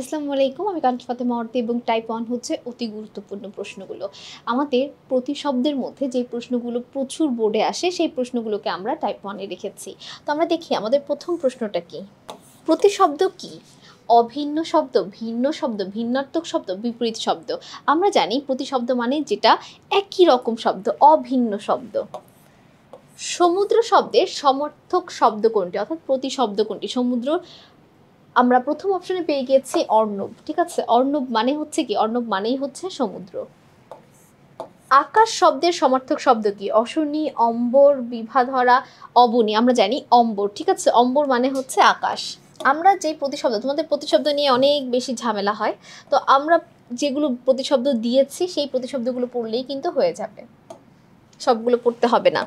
আসসালামু আলাইকুম। আমি কাঞ্চন ফাতেমা অর্থ এবং টাইপ 1 হচ্ছে অতি গুরুত্বপূর্ণ প্রশ্নগুলো। আমাদের প্রতিশব্দের মধ্যে যে প্রশ্নগুলো প্রচুর বোর্ডে আসে সেই প্রশ্নগুলোকে আমরা টাইপ 1 এ রেখেছি। তো আমরা দেখি আমাদের প্রথম প্রশ্নটা কি? প্রতিশব্দ কি? অভিন্ন শব্দ, ভিন্ন শব্দ, ভিন্নাত্মক শব্দ, বিপরীত শব্দ। আমরা জানি প্রতিশব্দ মানে যেটা একই রকম শব্দ, অভিন্ন শব্দ। সমুদ্র শব্দের সমর্থক শব্দ কোনটি? অর্থাৎ প্রতিশব্দ কোনটি? সমুদ্র আমরা প্রথম অপশনে পেয়ে গেছি অর্ণব। ঠিক আছে, অর্ণব মানে হচ্ছে কি? অর্ণব মানেই হচ্ছে সমুদ্র। আকাশ শব্দের সমার্থক শব্দ কি? অশনি, অম্বর, বিভাধরা, অবনী। আমরা জানি অম্বর। ঠিক আছে, অম্বর মানে হচ্ছে আকাশ। আমরা যে প্রতিশব্দ, তোমাদের প্রতিশব্দ নিয়ে অনেক বেশি ঝামেলা হয়, তো আমরা যেগুলো প্রতিশব্দ দিয়েছি সেই প্রতিশব্দগুলো পড়লেই কিন্তু হয়ে যাবে, সবগুলো পড়তে হবে না।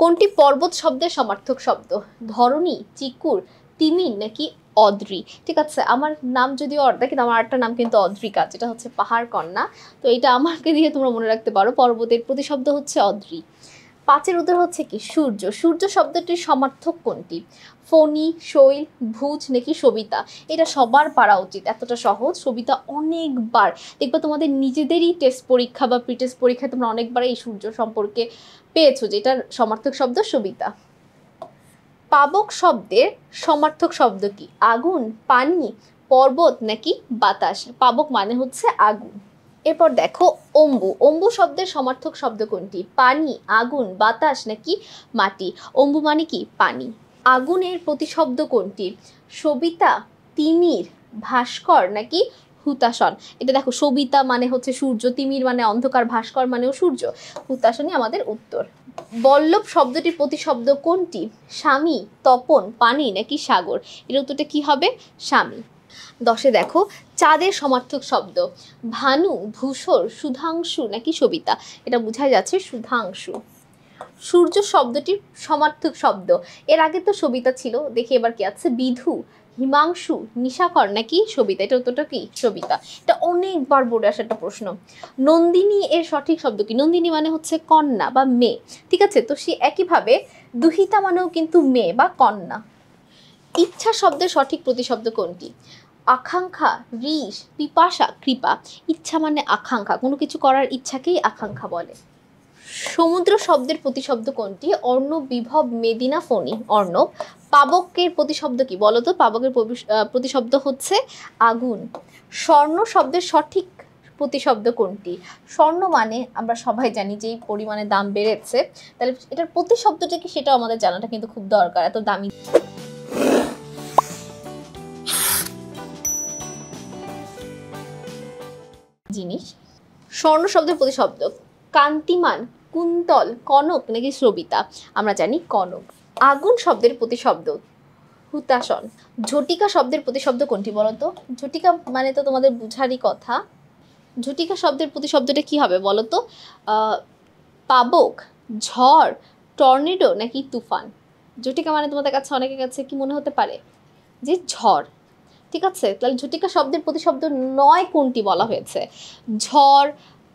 কোনটি পর্বত শব্দের সমার্থক শব্দ? ধরণী, চিকুর, তিমির নাকি অদ্রি? ঠিক আছে, আমার নাম যদিও অর্ধা, কিন্তু আমার একটা নাম কিন্তু অদ্রিকা, যেটা হচ্ছে পাহাড় কন্যা। তো এটা আমাকে দিয়ে তোমরা মনে রাখতে পারো। পর্বতের প্রতিশব্দ হচ্ছে অদ্রি। পাঁচের উত্তর হচ্ছে কি? সূর্য। সূর্য শব্দটির সমার্থক কোনটি? ফণী, শৈল, ভুজ নাকি সবিতা? এটা সবার পারা উচিত, এতটা সহজ। সবিতা অনেকবার দেখবা তোমাদের নিজেদেরই টেস্ট পরীক্ষা বা প্রি টেস্ট পরীক্ষায় তোমরা অনেকবার এই সূর্য সম্পর্কে পেয়েছো, যেটার সমার্থক শব্দ সবিতা। পাবক শব্দের সমার্থক শব্দ কি? আগুন, পানি, পর্বত নাকি বাতাস? পাবক মানে হচ্ছে আগুন। এরপর দেখো অম্বু। অম্বু শব্দের সমার্থক শব্দ কোনটি? পানি, আগুন, বাতাস নাকি মাটি? অম্বু মানে কি? পানি। আগুনের প্রতিশব্দ কোনটি? সবিতা, তিমির, ভাস্কর নাকি হুতাশন? এটা দেখো, সবিতা মানে হচ্ছে সূর্য, তিমির মানে অন্ধকার, ভাস্কর মানেও সূর্য, হুতাশনই আমাদের উত্তর। বল্লভ শব্দটির প্রতিশব্দ কোনটি? স্বামী, তপন, পানি নাকি সাগর? এর উত্তরটা কি হবে? স্বামী। 10-এ দেখো চাঁদের সমার্থক শব্দ ভানু, ধূসর, সুধাংশু নাকি সবিতা? এটা বোঝাই যাচ্ছে সুধাংশু। সূর্য শব্দটির সমার্থক শব্দ, এর আগে তো সবিতা ছিল, দেখি এবার কি আছে? বিধু, হিমাংশু, নিশাকর নাকি সবিতা? এটা উত্তরটা কি? সবিতা। এটা অনেকবার বোর্ডে আসা একটা প্রশ্ন। নন্দিনী এর সঠিক শব্দ কি? নন্দিনী মানে হচ্ছে কন্যা বা মেয়ে। ঠিক আছে, তো সে একইভাবে দুহিতা মানেও কিন্তু মেয়ে বা কন্যা। ইচ্ছা শব্দের সঠিক প্রতিশব্দ কোনটি? আকাঙ্ক্ষা, রিস, পিপাসা, কৃপা। ইচ্ছা মানে আকাঙ্ক্ষা, কোনো কিছু করার ইচ্ছাকেই আকাঙ্ক্ষা বলে। সমুদ্র শব্দের প্রতিশব্দ কোনটি? অর্ণব, বিভব, মেদিনা, ফণী। অর্ণব। পাবকের প্রতিশব্দ কি বলো তো? পাবকের প্রতিশব্দ হচ্ছে আগুন। স্বর্ণ শব্দের সঠিক প্রতিশব্দ কোনটি? স্বর্ণ মানে আমরা সবাই জানি যে এই পরিমাণে দাম বেড়েছে, তাহলে এটার প্রতিশব্দটা কি সেটাও আমাদের জানাটা কিন্তু খুব দরকার, এত দামি জিনিস। স্বর্ণ শব্দের প্রতিশব্দ কান্তিমান, কুন্তল, কনক নাকি সবিতা? আমরা জানি কনক। আগুন শব্দের প্রতিশব্দ হুতাশন। ঝটিকা শব্দের প্রতিশব্দ কোনটি বলতো? ঝটিকা মানে তো তোমাদের বুঝারই কথা। ঝটিকা শব্দের প্রতিশব্দটা কি হবে বলতো? পাবক, ঝড়, টর্নেডো নাকি তুফান? ঝটিকা মানে তোমাদের কাছে, অনেকের কাছে কি মনে হতে পারে? যে ঝড়। ঠিক আছে, তাহলে ঝটিকা শব্দের প্রতিশব্দ 9 কোনটি বলা হয়েছে? ঝড়,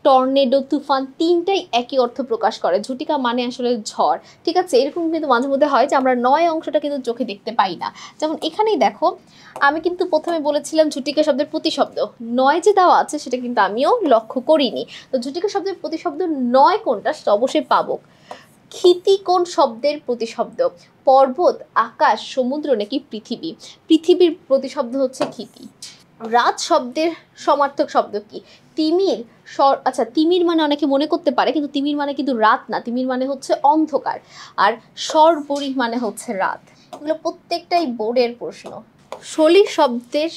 টর্নেডো, তুফান, তিনটাই একই অর্থ প্রকাশ করে। ঝটিকা মানে আসলে ঝড়। ঠিক আছে, এরকম কিন্তু মাঝে মধ্যে হয় যে আমরা 9 অংশটা কিন্তু চোখে দেখতে পাই না। যেমন এখানেই দেখো, আমি কিন্তু প্রথমে বলেছিলাম ঝটিকা শব্দের প্রতিশব্দ 9 যে দেওয়া আছে সেটা কিন্তু আমিও লক্ষ্য করিনি। তো ঝটিকা শব্দের প্রতিশব্দ 9 কোনটা? অবশ্যই পাবক। ক্ষিতি কোন শব্দের প্রতিশব্দ? পর্বত, আকাশ, সমুদ্র নাকি পৃথিবী? পৃথিবীর প্রতিশব্দ হচ্ছে ক্ষিতি। রাত শব্দের সমার্থক শব্দ কি? তিমির। আচ্ছা, তিমির মানে অনেকে মনে করতে পারে, কিন্তু তিমির মানে কিন্তু রাত না, তিমির মানে হচ্ছে অন্ধকার। আর সর্বরি মানে হচ্ছে রাত। এগুলো প্রত্যেকটাই বোর্ডের প্রশ্ন। শলি শব্দের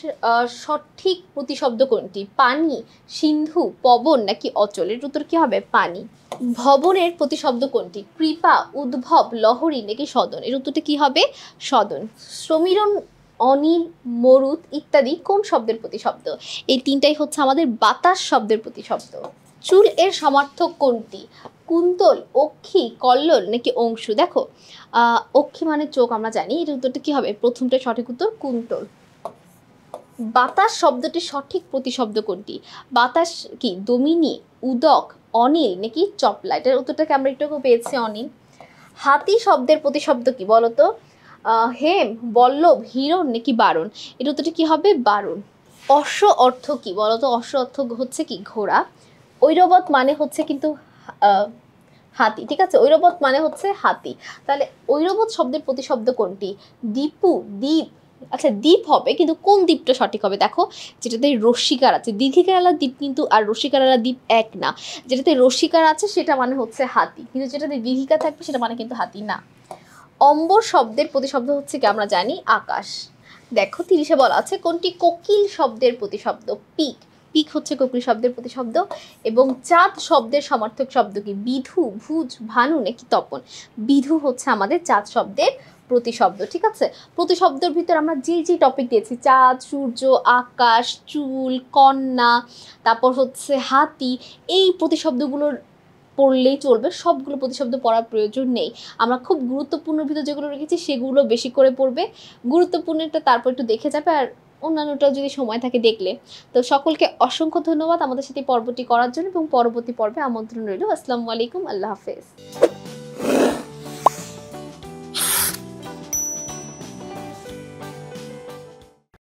সঠিক প্রতিশব্দ কোনটি? পানি, সিন্ধু, পবন নাকি অচল? এর উত্তর কি হবে? পানি। ভবনের প্রতিশব্দ কোনটি? কৃপা, উদ্ভব, লহরী নাকি সদন? এর উত্তরটা কি হবে? সদন। সমীরণ, অনিল, মরুত ইত্যাদি কোন শব্দের প্রতিশব্দ? এই তিনটাই হচ্ছে আমাদের বাতাস শব্দের প্রতিশব্দ। চুল এর সমার্থক কোনটি? কুন্তল, অক্ষি, কল্লোল নাকি অংশু? দেখো, অক্ষি মানে চোখ, আমরা জানি। এর উত্তরটা কি হবে? প্রথমটা সঠিক উত্তর, কুন্তল। বাতাস শব্দটির সঠিক প্রতিশব্দ কোনটি? বাতাস কি? দমিনী, উদক, অনিল নাকি চপলা? এটার উত্তরটাকে আমরা একটু পেয়েছি অনিল। হাতি শব্দের প্রতিশব্দ কি বলতো? হেম, বল্লভ, হিরণ নাকি বারণ? এর উত্তরটা কি হবে? বারণ। অশ্ব অর্থ কি বলো তো? অশ্ব অর্থ হচ্ছে কি ঘোড়া। ঐরবত মানে হচ্ছে কিন্তু হাতি, ঠিক আছে? ঐরবত মানে হচ্ছে হাতি। তাহলে ঐরবত শব্দের প্রতিশব্দ কোনটি? দীপু, দ্বীপ। আচ্ছা দ্বীপ হবে, কিন্তু কোন দ্বীপটা সঠিক হবে দেখো? যেটাতে রস্যিকার আছে, দীর্ঘিকারালা দ্বীপ কিন্তু আর রস্যিকারালা দ্বীপ এক না। যেটাতে রস্যিকার আছে সেটা মানে হচ্ছে হাতি, কিন্তু যেটাতে দীর্ঘিকা থাকবে সেটা মানে কিন্তু হাতি না। অম্বর শব্দের প্রতিশব্দ হচ্ছে কি আমরা জানি? আকাশ। দেখো 30-এ বলা আছে কোনটি কোকিল শব্দের প্রতিশব্দ? পিক। পিক হচ্ছে কোকিল শব্দের প্রতিশব্দ। এবং চাঁদ শব্দের সমার্থক শব্দ কি? বিধু, ভুজ, ভানু নাকি তপন? বিধু হচ্ছে আমাদের চাঁদ শব্দের প্রতিশব্দ, ঠিক আছে? প্রতিশব্দের ভিতর আমরা যে টপিক দিয়েছি, চাঁদ, সূর্য, আকাশ, চুল, কন্যা, তারপর হচ্ছে হাতি, এই প্রতিশব্দগুলোর পড়লেই চলবে, সবগুলো প্রতিশব্দ পড়ার প্রয়োজন নেই। আমরা খুব গুরুত্বপূর্ণ ভিতর যেগুলো রেখেছি সেগুলো বেশি করে পড়বে, গুরুত্বপূর্ণটা তারপর একটু দেখে যাবে, আর অন্যান্যটাও যদি সময় থাকে দেখলে। তো সকলকে অসংখ্য ধন্যবাদ আমাদের সাথে পর্বটি করার জন্য, এবং পরবর্তী পর্বে আমন্ত্রণ রইল। আসসালামু আলাইকুম, আল্লাহ হাফেজ।